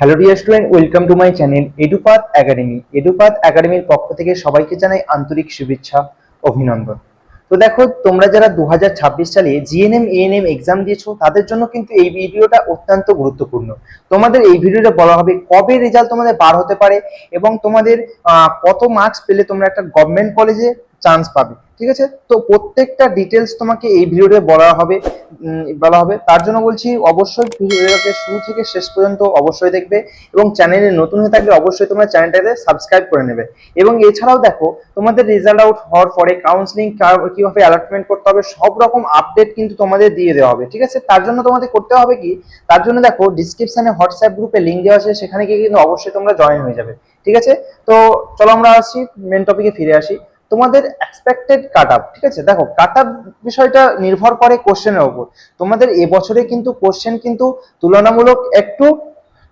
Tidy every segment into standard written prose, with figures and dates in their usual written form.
Hello dear student, welcome to my channel Edupath academy. Edupath একাডেমির পক্ষ থেকে সবাইকে জানাই আন্তরিক শুভেচ্ছা, অভিনন্দন। তো দেখো, তোমরা যারা 2026 সালে জিএনএম এএনএম এক্সাম দিয়েছো তাদের জন্য কিন্তু এই ভিডিওটা অত্যন্ত গুরুত্বপূর্ণ। তোমাদের এই ভিডিওটা বলা হবে কবে রেজাল্ট তোমাদের বার হতে পারে এবং তোমাদের কত মার্কস পেলে তোমরা একটা গভর্নমেন্ট কলেজে চান্স পাবে। ঠিক আছে, তো প্রত্যেকটা ডিটেলস তোমাকে এই ভিডিওতে বলা হবে। তার জন্য বলছি অবশ্যই ভিডিওটাকে শুরু থেকে শেষ পর্যন্ত অবশ্যই দেখবে এবং চ্যানেলে নতুন হয়ে থাকলে অবশ্যই তোমরা চ্যানেলটাকে সাবস্ক্রাইব করে নেবে। এবং এছাড়াও দেখো, তোমাদের রেজাল্ট আউট হওয়ার পরে কাউন্সিলিং কিভাবে অ্যালটমেন্ট করতে হবে সব রকম আপডেট কিন্তু তোমাদের দিয়ে দেওয়া হবে। ঠিক আছে, তার জন্য তোমাদের করতে হবে কি, তার জন্য দেখো ডিসক্রিপশনে হোয়াটসঅ্যাপ গ্রুপে লিঙ্ক দেওয়া আছে, সেখানে গিয়ে কিন্তু অবশ্যই তোমরা জয়েন হয়ে যাবে। ঠিক আছে, তো চলো আমরা আসি মেন টপিকে ফিরে আসি। তোমাদের এক্সপেক্টেড কাট আপ। ঠিক আছে, দেখো কাট আপ বিষয়টা নির্ভর করে কোশ্চেনের উপর। তোমাদের এবছরে কিন্তু কোশ্চেন কিন্তু তুলনামূলক একটু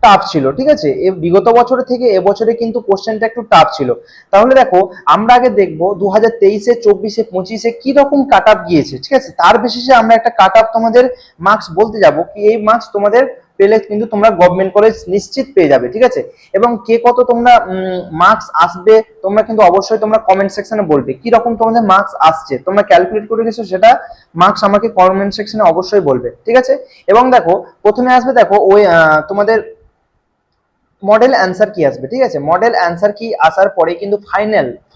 টাফ ছিল। ঠিক আছে, বিগত বছরের থেকে এবছরে কিন্তু কোশ্চেনটা একটু টাফ ছিল। তাহলে দেখো, আমরা আগে দেখবো 2023-এ 24-এ 25-এ কি রকম কাট আপ গিয়েছে। ঠিক আছে, তার বেসিসে আমরা একটা কাট আপ তোমাদের মার্কস বলতে যাব কি এই মার্কস তোমাদের পেলে কিন্তু তোমরা গভর্নমেন্ট কলেজ নিশ্চিত পেয়ে যাবে। ঠিক আছে, এবং কে কত তোমরা মার্কস আসবে তোমরা কিন্তু অবশ্যই তোমরা কমেন্ট সেকশনে বলবে কি রকম তোমাদের মার্কস আসছে, তোমরা ক্যালকুলেট করে গেছো সেটা মার্কস আমাকে কমেন্ট সেকশনে অবশ্যই বলবে। ঠিক আছে, এবং দেখো প্রথমে আসবে, দেখো ওই তোমাদের মডেল অ্যান্সার কি আসবে। ঠিক আছে, মডেল অ্যান্সার কি আসার পরে কিন্তু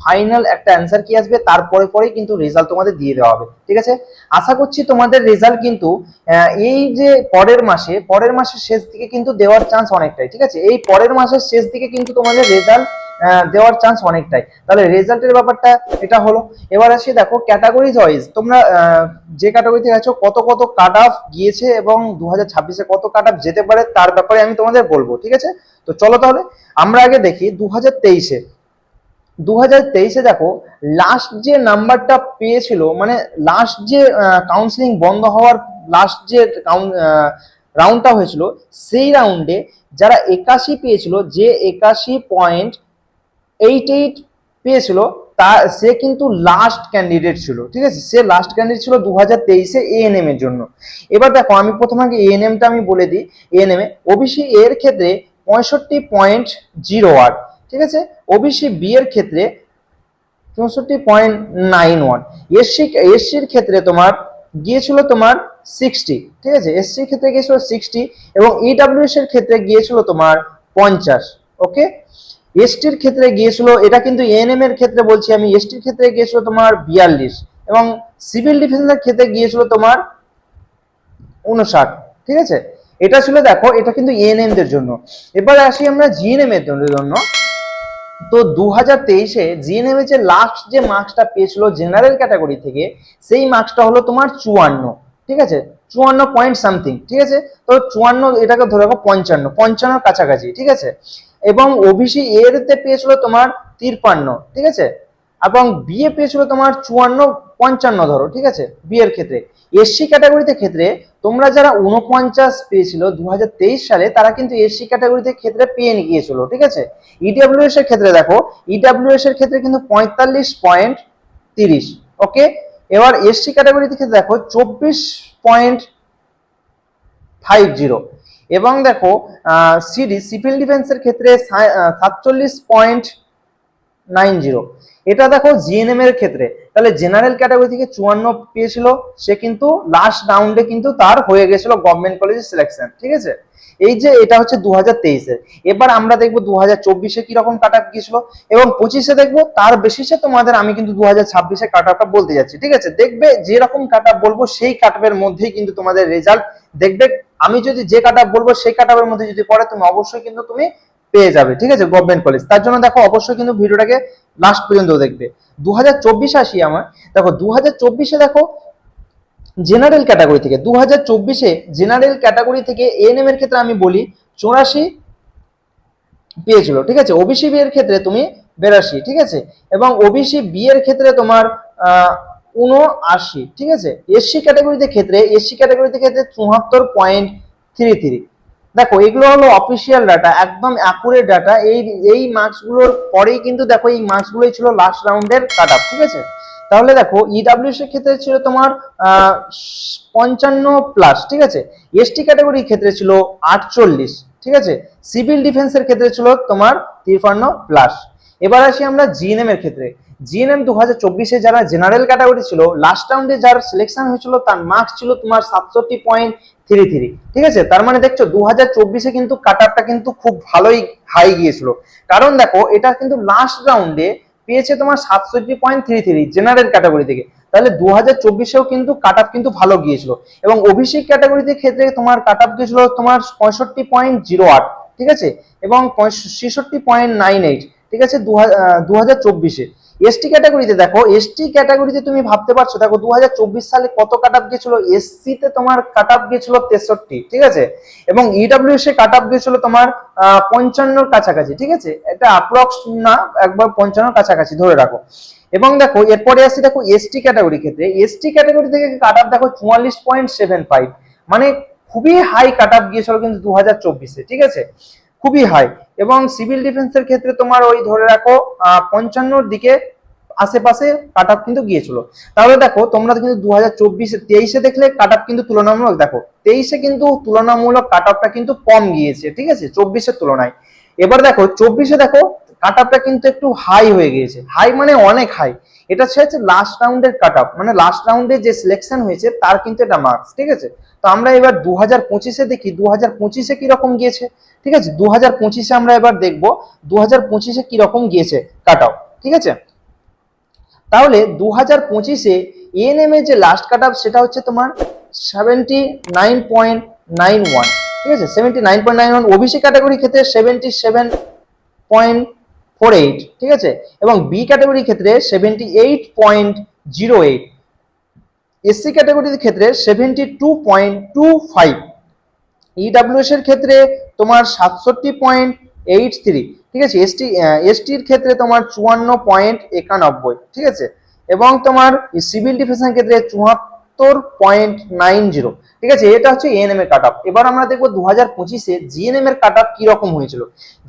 ফাইনাল একটা অ্যান্সার কি আসবে, তারপরে পরেই কিন্তু রেজাল্ট তোমাদের দিয়ে দেওয়া হবে। ঠিক আছে, আশা করছি তোমাদের রেজাল্ট কিন্তু এই যে পরের মাসের শেষ দিকে কিন্তু দেওয়ার চান্স অনেকটাই। ঠিক আছে, এই পরের মাসের শেষ দিকে কিন্তু তোমাদের রেজাল্ট দেওয়ার চান্স অনেকটাই। তাহলে রেজাল্টের ব্যাপারটা এটা হলো। এবার আসি, দেখো ক্যাটাগরি ওয়াইজ তোমরা যে ক্যাটাগরিতে আছো কত কত কাট অফ গিয়েছে এবং 2026-এ কত কাট অফ যেতে পারে তার ব্যাপারে আমি তোমাদের বলবো। ঠিক আছে, তো চলো তাহলে আমরা আগে দেখি 2023-এ দেখো লাস্ট যে নাম্বারটা পেয়েছিল, মানে লাস্ট যে কাউন্সিলিং বন্ধ হওয়ার লাস্ট যে রাউন্ডটা হয়েছিল, সেই রাউন্ডে যারা 81 পেয়েছিল, যে 81.88 পেয়েছিল, তা সে কিন্তু লাস্ট ক্যান্ডিডেট ছিল। ঠিক আছে, সে লাস্ট ক্যান্ডিডেট ছিল 2023-এ এএনএম এর জন্য। এবার দেখো, আমি প্রথমে আগে এএনএমটা আমি বলে দিই। এএনএম এ ওবিসি এর ক্ষেত্রে 65.08। ঠিক আছে, ওবিসি বি এর ক্ষেত্রে 64.91। এসসির ক্ষেত্রে তোমার গিয়েছিল তোমার 60। ঠিক আছে, এসসির ক্ষেত্রে গিয়েছিল 60 এবং ইডব্লিউএস এর ক্ষেত্রে গিয়েছিল তোমার 50। ওকে, এসটির ক্ষেত্রে গিয়েছিল, এটা কিন্তু এএনএম এর ক্ষেত্রে বলছি আমি, এসটির ক্ষেত্রে গিয়েছিল তোমার 42 এবং সিভিল ডিফেন্সের ক্ষেত্রে গিয়েছিল তোমার 59। ঠিক আছে, এটা ছিল, দেখো এটা কিন্তু এএনএম দের জন্য। এবার আসি আমরা জিএনএম এর জন্য। তো 2023-এ জিএনএম এর যে লাস্ট যে মার্কসটা পেয়েছিল জেনারেল ক্যাটাগরি থেকে, সেই মার্কসটা হলো তোমার 54। ঠিক আছে, 54 পয়েন্ট সামথিং। ঠিক আছে, তো 54 এটাকে ধরে রাখো 55 কাছাকাছি। ঠিক আছে, এবং ওবিসি এর তে পেয়েছিল তোমার 53। ঠিক আছে, এবং বিএ পেয়েছিল তোমার 54-55 ধরো। ঠিক আছে, বি এর ক্ষেত্রে। এসসি ক্যাটাগরিতে ক্ষেত্রে তোমরা যারা 49 পেয়েছিল 2023 সালে, তারা কিন্তু এসসি ক্যাটাগরিতে ক্ষেত্রে পেয়ে গিয়েছিল। ঠিক আছে, ইডব্লিউএস এর ক্ষেত্রে দেখো, ইডব্লিউএস এর ক্ষেত্রে কিন্তু 45.30। ওকে, এবার এসসি ক্যাটাগরিতে ক্ষেত্রে দেখো 24.50 এবং দেখো সিডি সিভিল ডিফেন্সের ক্ষেত্রে 47.90। এটা দেখো জিএনএম এর ক্ষেত্রে। তাহলে জেনারেল ক্যাটাগরি থেকে 54 পেয়েছিল, সে কিন্তু লাস্ট রাউন্ডে কিন্তু তার হয়ে গেছিল গভর্নমেন্ট কলেজের সিলেকশন। ঠিক আছে, এই যে এটা হচ্ছে 2023-এর। এবার আমরা দেখবো 2024-এ কি রকম কাট আপ গিয়েছিল এবং 25-এ দেখবো, তার বেসিসে তোমাদের আমি কিন্তু 2026-এ কাট আপটা বলতে যাচ্ছি। ঠিক আছে, দেখবে যেরকম কাট আপ বলবো সেই কাট আপের মধ্যেই কিন্তু তোমাদের রেজাল্ট দেখবে। আমি যদি যে কাট আপ বলবো সেই কাট আপের মধ্যে যদি পড়ে, তুমি অবশ্যই কিন্তু তুমি পেয়ে যাবে। ঠিক আছে, গভর্নমেন্ট কলেজ। তার জন্য দেখো অবশ্যই কিন্তু ভিডিওটাকে লাস্ট পর্যন্ত দেখবে। 2024 আসি আমার। দেখো 2024-এ দেখো জেনারেল ক্যাটাগরি থেকে 2024-এ জেনারেল ক্যাটাগরি থেকে এএনএম এর ক্ষেত্রে আমি বলি 84 পেয়েছিল। ঠিক আছে, ওবিসি বি এর ক্ষেত্রে তুমি 82। ঠিক আছে, এবং ওবিসি বি এর ক্ষেত্রে তোমার 79। ঠিক আছে, এসসি ক্যাটাগরিতে ক্ষেত্রে 74.33। দেখো এগুলো হলো অফিসিয়াল ডাটা, একদম অ্যাকুরেট ডাটা। এই মার্কস গুলোর পরেই কিন্তু দেখো এই মার্কস গুলোই ছিল লাস্ট রাউন্ডের কাট আপ। ঠিক আছে, তাহলে দেখো ইডব্লিউএস এর ক্ষেত্রে ছিল তোমার 55+। ঠিক আছে, এসটি ক্যাটাগরির ক্ষেত্রে ছিল 48। ঠিক আছে। সিভিল ডিফেন্সের ক্ষেত্রে ছিল তোমার 53+। এবার আসি আমরা জিএনএম এর ক্ষেত্রে। জিএনএম 2024-এ যারা জেনারেল ক্যাটাগরি ছিল, লাস্ট রাউন্ডে যার সিলেকশন হয়েছিল তার মার্কস ছিল তোমার 67.33। ঠিক আছে, তার মানে দেখছো 2024-এ কিন্তু কাট আপটা কিন্তু খুব ভালোই হাই গিয়েছিল। কারণ দেখো এটা কিন্তু লাস্ট রাউন্ডে পেয়েছে তোমার 67.33 জেনারেল ক্যাটাগরি থেকে। তাহলে 2024-এও কিন্তু কাট আপ কিন্তু ভালো গিয়েছিল। এবং ওবিসি ক্যাটাগরিতে ক্ষেত্রে তোমার কাট আপ গিয়েছিল তোমার 65.08। ঠিক আছে, এবং 66.98। ঠিক আছে, 2024-এ। এসটি ক্যাটাগরিতে দেখো, এসটি ক্যাটাগরিতে তুমি ভাবতে পারছো, দেখো 2024 সালে কত কাট আপ গিয়েছিল। এসসি তে তোমার কাট আপ গিয়েছিল 63। ঠিক আছে, এবং ইডব্লিউএস এ কাট আপ গিয়েছিল তোমার 55-র কাছাকাছি। ঠিক আছে, এটা অ্যাপ্রক্স না, একবার 55-র কাছাকাছি ধরে রাখো। এবং দেখো এরপরে আসি, দেখো এসটি ক্যাটাগরি ক্ষেত্রে, এসটি ক্যাটাগরি থেকে কাট আপ দেখো 44.75, মানে খুবই হাই কাট আপ গিয়েছিল কিন্তু 2024-এ। ঠিক আছে, খুবই হাই। এবং সিভিল ডিফেন্সের ক্ষেত্রে তোমার ওই ধরে রাখো 55-র দিকে আশেপাশে কাট আপ কিন্তু গিয়েছিল। তাহলে দেখো তোমরা কিন্তু 2024-এ 23-এ দেখলে কাট আপ কিন্তু তুলনামূলক, দেখো 23-এ কিন্তু তুলনামূলক কাট আপটা কিন্তু কম গিয়েছে। ঠিক আছে, 24-এর তুলনায়। এবার দেখো 24-এ দেখো কাট আপটা কিন্তু একটু হাই হয়ে গিয়েছে। হাই মানে অনেক হাই। এটা হচ্ছে লাস্ট রাউন্ডের কাট আপ, মানে লাস্ট রাউন্ডে যে সিলেকশন হয়েছে তার কিন্তু এটা মার্কস। ঠিক আছে, তো আমরা এবার 2025-এ দেখি 2025-এ কিরকম গিয়েছে। ঠিক আছে, 2025-এ আমরা এবার দেখবো 2025-এ কিরকম গিয়েছে কাট আপ। ঠিক আছে, তাহলে 2025-এ এএনএম এর যে লাস্ট কাট আপ সেটা হচ্ছে তোমার 79.91। ঠিক আছে, 79.91। ওবিসি ক্যাটাগরির ক্ষেত্রে 77.48। ঠিক আছে, এবং বি ক্যাটাগরির ক্ষেত্রে 78.08। এসসি ক্যাটাগরির ক্ষেত্রে 72.25। ইডব্লিউএস এর ক্ষেত্রে তোমার 67.83। ঠিক আছে, এসটির ক্ষেত্রে তোমার 54.91। ঠিক আছে, এবং তোমার সিভিল ডিফেন্সের ক্ষেত্রে 74.90। ঠিক আছে, এটা হচ্ছে এএনএম এর কাট আপ। এবার আমরা দেখবো 2025-এ জিএনএম এর কাট আপ কিরকম হয়েছিল।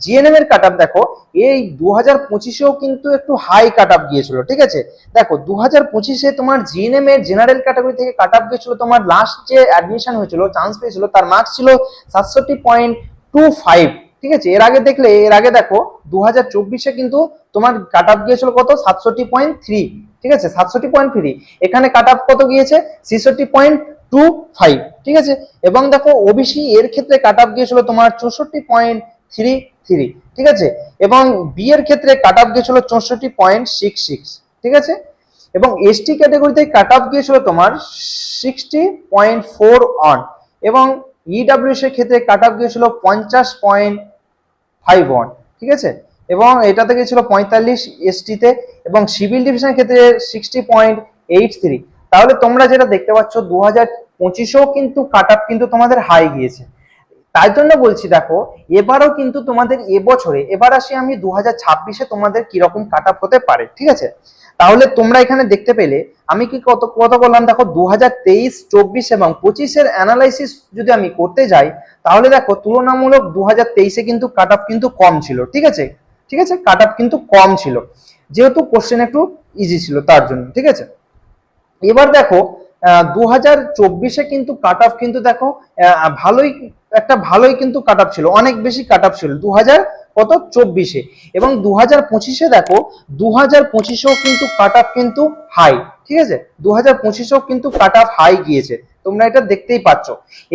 জিএনএম এর কাট আপ দেখো এই 2025-এও কিন্তু একটু হাই কাট আপ গিয়েছিল। ঠিক আছে, দেখো 2025-এ তোমার জিএনএম এর জেনারেল ক্যাটাগরি থেকে কাট আপ গিয়েছিল তোমার লাস্ট যে অ্যাডমিশন হয়েছিল, চান্স পেয়েছিল, তার মার্কস ছিল 67.25। ঠিক আছে, এর আগে দেখো 2024-এ কিন্তু তোমার কাট আপ গিয়েছিল কত, 67.3। ঠিক আছে, 67.3। এখানে কাট আপ কত গিয়েছে, 66.25। ঠিক আছে, এবং দেখো ওবিসি এর ক্ষেত্রে কাট আপ গিয়েছিল তোমার 64.33। ঠিক আছে, এবং বি এর ক্ষেত্রে কাট আপ গিয়েছিল 64.66। ঠিক আছে, এবং এসটি ক্যাটাগরিতে কাট আপ গিয়েছিল তোমার 60.41। এবং ইডব্লিউএস এর ক্ষেত্রে কাট আপ গিয়েছিল 50.51। ঠিক আছে, এবং এটাতে গিয়েছিল 45 এসটিতে, এবং সিভিল ডিভিশনের ক্ষেত্রে 60.83। তাহলে তোমরা যেটা দেখতে পাচ্ছ 2025-এও কিন্তু কাট আপ কিন্তু তোমাদের হাই গিয়েছে। তাই জন্য বলছি দেখো এবারও কিন্তু তোমাদের এবছরে, এবার আসি আমি 2026-এ তোমাদের কিরকম কাট আপ হতে পারে। ঠিক আছে, তাহলে তোমরা এখানে দেখতে পেলে আমি কি কত কত বললাম। দেখো 2023, 24 এবং 25-এর অ্যানালাইসিস যদি আমি করতে যাই, তাহলে দেখো তুলনামূলক 2023-এ কিন্তু কাট আপ কিন্তু কম ছিল। ঠিক আছে, ঠিক আছে, কাট আপ কিন্তু কম ছিল, যেহেতু কোশ্চেন একটু ইজি ছিল তার জন্য। ঠিক আছে, এবার দেখো 2024-এ কিন্তু কাট অফ কিন্তু দেখো ভালোই কিন্তু কাট অফ ছিল, অনেক বেশি কাট অফ ছিল 2024-এ। এবং 2025-এ দেখো 2025-এও কিন্তু কাট অফ কিন্তু হাই। ঠিক আছে, 2025-এও কিন্তু কাট অফ হাই গিয়েছে, তোমরা এটা দেখতেই পাচ্ছ।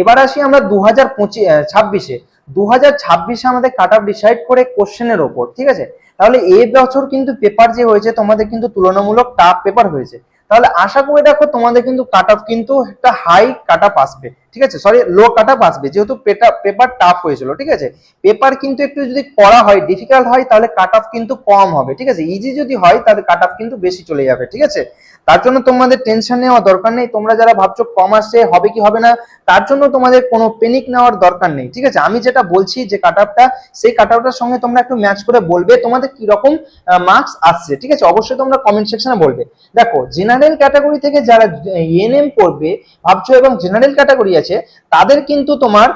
এবার আসি আমরা 2026-এ। 2026-এ আমাদের কাট অফ ডিসাইড করে কোশ্চেনের ওপর। ঠিক আছে, তাহলে এই বছর কিন্তু পেপার যে হয়েছে তোমাদের কিন্তু তুলনামূলক টাফ পেপার হয়েছে। তাহলে আশা করে দেখো তোমাদের কিন্তু কাট অফ কিন্তু একটা হাই কাট অফ আসবে। ঠিক আছে, সরি, লো কাট অফ আসবে, যেহেতু পেপার টাফ হয়েছিল। ঠিক আছে, পেপার কিন্তু একটু যদি করা হয়, ডিফিকাল্ট হয়, তাহলে কাট অফ কিন্তু কম হবে। ঠিক আছে, ইজি যদি হয় তাহলে কাট অফ কিন্তু বেশি চলে যাবে। ঠিক আছে, তার জন্য তোমাদের টেনশন নেওয়ার দরকার নেই। তোমরা যারা ভাবছো কম আসছে হবে কি হবে না, তার জন্য তোমাদের কোনো পেনিক নেওয়ার দরকার নেই। ঠিক আছে, আমি যেটা বলছি যে কাট অফটা, সেই কাট অফটার সঙ্গে তোমরা একটু ম্যাচ করে বলবে তোমাদের কি রকম মার্কস আসছে। ঠিক আছে, অবশ্যই তোমরা কমেন্ট সেকশনে বলবে। দেখো জেনারেল ক্যাটাগরি থেকে যারা এএনএম করবে ভাবছো এবং জেনারেল ক্যাটাগরি আছে, তাদের কিন্তু তোমার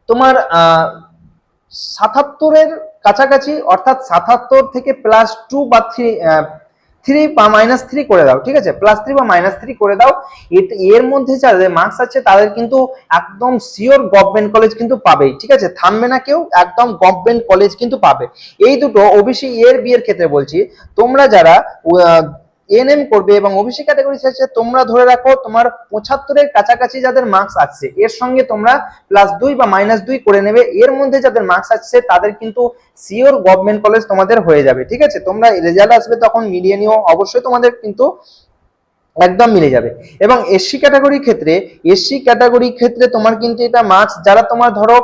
তোমার 77-এর কাছাকাছি, অর্থাৎ 77 থেকে +2 বা 3 3 বা -3 করে দাও, ঠিক আছে, +3 বা -3 করে দাও। এর মধ্যে যাদের মার্কস আছে তাদের কিন্তু একদম সিওর গভর্নমেন্ট কলেজ কিন্তু পাবেই, ঠিক আছে, থামবে না কেউ, একদম গভর্নমেন্ট কলেজ কিন্তু পাবে। এই দুটো ওবিসি এর বি এর ক্ষেত্রে বলছি। তোমরা যারা এএনএম করবে এবং ওবিসি ক্যাটাগরি আছে, তোমরা ধরে রাখো তোমার 75-এর কাছাকাছি যাদের মার্কস আছে, এর সঙ্গে তোমরা +2 বা -2 করে নেবে। এর মধ্যে যাদের মার্কস আছে তাদের কিন্তু সিওর গভর্নমেন্ট কলেজ তোমাদের হয়ে যাবে, ঠিক আছে। তোমরা রেজাল্ট আসবে তখন মিলিয়ে নিও, অবশ্যই তোমাদের কিন্তু একদম মিলে যাবে। এবং এসসি ক্যাটাগরির ক্ষেত্রে তোমার কিন্তু এটা মার্কস যারা তোমার ধরো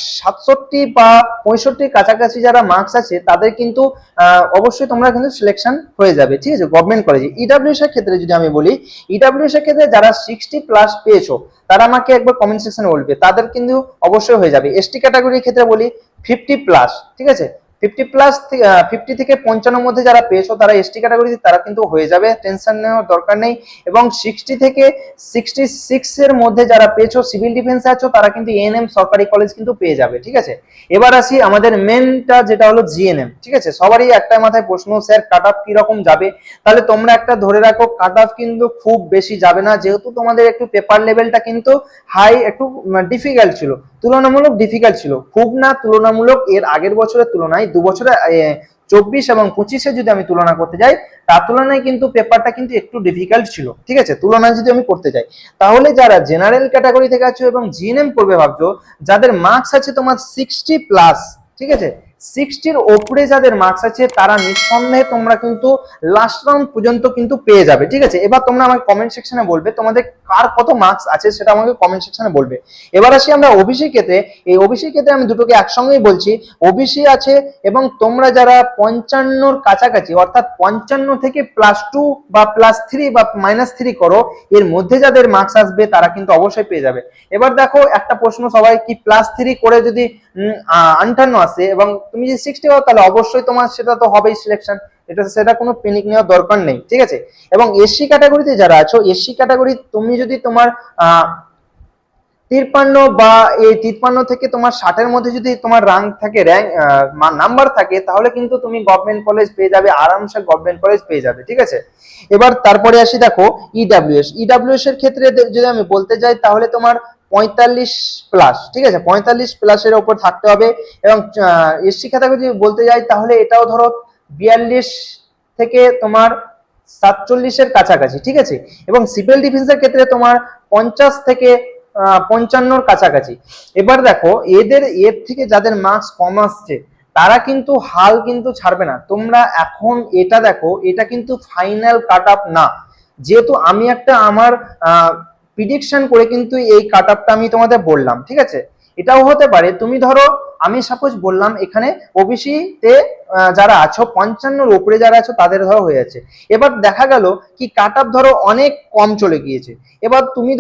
67 বা 65 কাছাকাছি যারা মার্কস আছে তাদের কিন্তু অবশ্যই তোমরা কিন্তু সিলেকশন হয়ে যাবে, ঠিক আছে, গভর্নমেন্ট কলেজে। ইডব্লিউএস এর ক্ষেত্রে যদি আমি বলি, ইডব্লিউএস এর ক্ষেত্রে যারা 60+ পেয়েছো তারা আমাকে একবার কমেন্ট সেকশনে বলবে, তাদের কিন্তু অবশ্যই হয়ে যাবে। এসটি ক্যাটাগরির ক্ষেত্রে বলি 50+, ঠিক আছে, 50 থেকে 55 মধ্যে যারা পেয়েছো তারা এসটি ক্যাটাগরিতে তারা কিন্তু হয়ে যাবে, টেনশন নেওয়ার দরকার নেই। এবং 60 থেকে 66 এর মধ্যে যারা পেয়েছো, সিভিল ডিফেন্সে আছো, তারা কিন্তু এএনএম সরকারি কলেজ কিন্তু পেয়ে যাবে, ঠিক আছে। এবার আসি আমাদের মেনটা যেটা হলো জিএনএম, ঠিক আছে। সবারই একটা মাথায় প্রশ্ন, স্যার কাট অফ কি রকম যাবে? তাহলে তোমরা একটা ধরে রাখো, কাট অফ কিন্তু খুব বেশি যাবে না, যেহেতু তোমাদের একটু পেপার লেভেলটা কিন্তু হাই, একটু ডিফিকাল্ট ছিল, তুলনামূলক ডিফিকাল্ট ছিল, খুব না, তুলনামূলক এর আগের বছরের তুলনায় 2 বছরে 24 এবং 25-এ যদি আমি তুলনা করতে যাই, তার তুলনায় কিন্তু পেপারটা কিন্তু একটু ডিফিকাল্ট ছিল, ঠিক আছে, তুলনায় যদি আমি করতে যাই। তাহলে যারা জেনারেল ক্যাটাগরি থেকে আছো এবং জিএনএম করবে ভাবছো, যাদের মার্কস আছে তোমার 60+, ঠিক আছে, 60-র ওপরে যাদের মার্কস আছে তারা নিঃসন্দেহে তোমরা কিন্তু লাস্ট রাউন্ড পর্যন্ত কিন্তু পেয়ে যাবে, ঠিক আছে। এবার তোমরা আমাকে কমেন্ট সেকশনে বলবে তোমাদের কার কত মার্কস আছে, সেটা আমাকে কমেন্ট সেকশনে বলবে। এবার আসি আমরা ওবিসি ক্ষেত্রে। এই ওবিসি ক্ষেত্রে আমি দুটোকে একসঙ্গেই বলছি, ওবিসি আছে এবং তোমরা যারা 55-র কাছাকাছি, অর্থাৎ 55 থেকে +2 বা +3 বা -3 করো, এর মধ্যে যাদের মার্কস আসবে তারা কিন্তু অবশ্যই পেয়ে যাবে। এবার দেখো একটা প্রশ্ন, সবাই কি +3 করে যদি 58 আসে এবং তুমি যদি 60 পাও, তাহলে অবশ্যই তোমার সেটা তো হবেই সিলেকশন, সেটা কোনো পেনিক নেওয়ার দরকার নেই, ঠিক আছে। এবং এসসি ক্যাটাগরিতে যারা আছো, এসসি ক্যাটাগরি তুমি যদি তোমার 53 বা এই 53 থেকে তোমার 60-এর মধ্যে যদি তোমার র্যাঙ্ক থাকে, নাম্বার থাকে, তাহলে কিন্তু তুমি গভর্নমেন্ট কলেজ পেয়ে যাবে, আরামসে গভর্নমেন্ট কলেজ পেয়ে যাবে, ঠিক আছে। এবার তারপরে আসি, দেখো ইডব্লিউএস এর ক্ষেত্রে যদি আমি বলতে যাই, তাহলে তোমার 45+, ঠিক আছে, 45+ এর উপর থাকতে হবে। এবং এসসি ক্যাটাগরি যদি বলতে যাই, তাহলে এটাও ধরো 42 থেকে তোমার 47-এর কাছাকাছি, ঠিক আছে। এবং সিভিল ডিফেন্সের ক্ষেত্রে তোমার 50 থেকে 55-র কাছাকাছি। এবার দেখো এর থেকে যাদের মার্কস কম আসছে তারা কিন্তু হাল কিন্তু ছাড়বে না। তোমরা এখন এটা দেখো, এটা কিন্তু ফাইনাল কাট অফ না, যেহেতু আমি একটা আমার প্রিডিকশন করে কিন্তু এই কাট অফটা আমি তোমাদের বললাম, ঠিক আছে। এটাও হতে পারে, তুমি ধরো আমি সাপোজ বললাম এখানে ওবিসি তে যারা আছো 55-র উপরে যারা আছো তাদের ধরো হয়ে যাচ্ছে। এবার দেখা গেল কি কাট অফ ধরো অনেক কম চলে গিয়েছে, এবার তুমি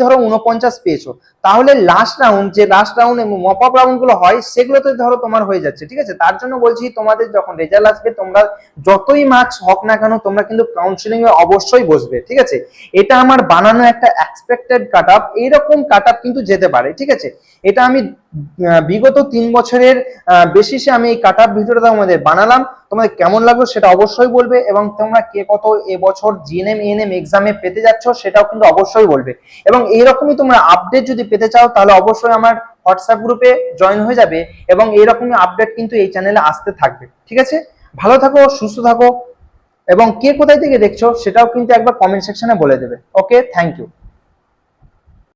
ধরো 49 পেয়েছো, তাহলে লাস্ট রাউন্ড এবং মপ আপ রাউন্ড গুলো হয়, সেগুলোতে ধরো তোমার হয়ে যাচ্ছে, ঠিক আছে। তার জন্য বলছি, তোমাদের যখন রেজাল্ট আসবে, তোমরা যতই মার্কস হোক না কেন, তোমরা কিন্তু কাউন্সিলিং এ অবশ্যই বসবে, ঠিক আছে। এটা আমার বানানো একটা এক্সপেক্টেড কাট অফ, এইরকম কাট অফ কিন্তু যেতে পারে, ঠিক আছে। এটা আমি বিগত 3 বছরের বেসিসে আমি এই কাট অফ ভিডিওটা তোমাদের বানালাম। তোমাদের কেমন লাগলো সেটা অবশ্যই বলবে, এবং তোমরা কে কত এবছর জিএনএম এএনএম এক্সামে পেতে যাচ্ছ সেটাও কিন্তু অবশ্যই বলবে। এবং এইরকমই তোমরা আপডেট যদি পেতে চাও, তাহলে অবশ্যই আমার হোয়াটসঅ্যাপ গ্রুপে জয়েন হয়ে যাবে, এবং এইরকমই আপডেট কিন্তু এই চ্যানেলে আসতে থাকবে, ঠিক আছে। ভালো থাকো, সুস্থ থাকো, এবং কে কোথায় থেকে দেখছো সেটাও কিন্তু একবার কমেন্ট সেকশনে বলে দেবে। ওকে, থ্যাংক ইউ।